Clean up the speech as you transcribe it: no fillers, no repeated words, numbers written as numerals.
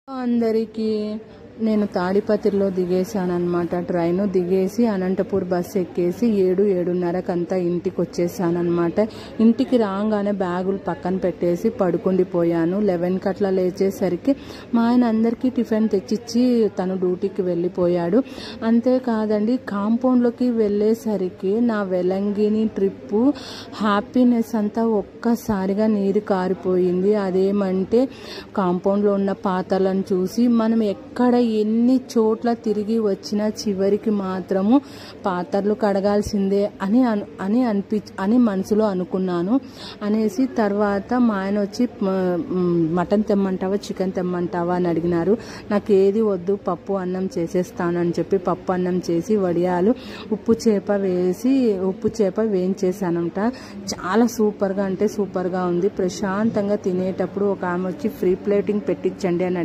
అందరికీ నేను తాడిపత్రిలో దిగేశానన్నమాట. ట్రైన్ దిగేసి అనంతపూర్ బస్సు ఎక్కేసి 7-7:30 ఇంటికి వచ్చేసానన్నమాట. ఇంటికి రాగానే బ్యాగులు పక్కన పెట్టేసి పడుకుండిపోయాను. 11 అట్లా లేచేసరికి మా ఆయన అందరికీ టిఫిన్ తెచ్చిచ్చి తను డ్యూటీకి వెళ్ళిపోయాడు. అంతేకాదండి, కాంపౌండ్లోకి వెళ్ళేసరికి నా వెలంగిని ట్రిప్పు హ్యాపీనెస్ అంతా ఒక్కసారిగా నీరు కారిపోయింది. అదేమంటే కాంపౌండ్లో ఉన్న పాతలను చూసి మనం ఎక్కడ ఎన్ని చోట్ల తిరిగి వచ్చినా చివరికి మాత్రము పాత్రలు కడగాల్సిందే అని మనసులో అనుకున్నాను. అనేసి తర్వాత మా ఆయన వచ్చి మటన్ తెమ్మంటావా చికెన్ తెమ్మంటావా అని అడిగినారు. నాకు ఏది వద్దు, పప్పు అన్నం చేసేస్తానని చెప్పి పప్పు అన్నం చేసి వడియాలు ఉప్పు చేప వేయించేసానంట. చాలా సూపర్గా అంటే సూపర్గా ఉంది. ప్రశాంతంగా తినేటప్పుడు ఒక ఆమె వచ్చి ఫ్రీ ప్లేటింగ్ పెట్టించండి అని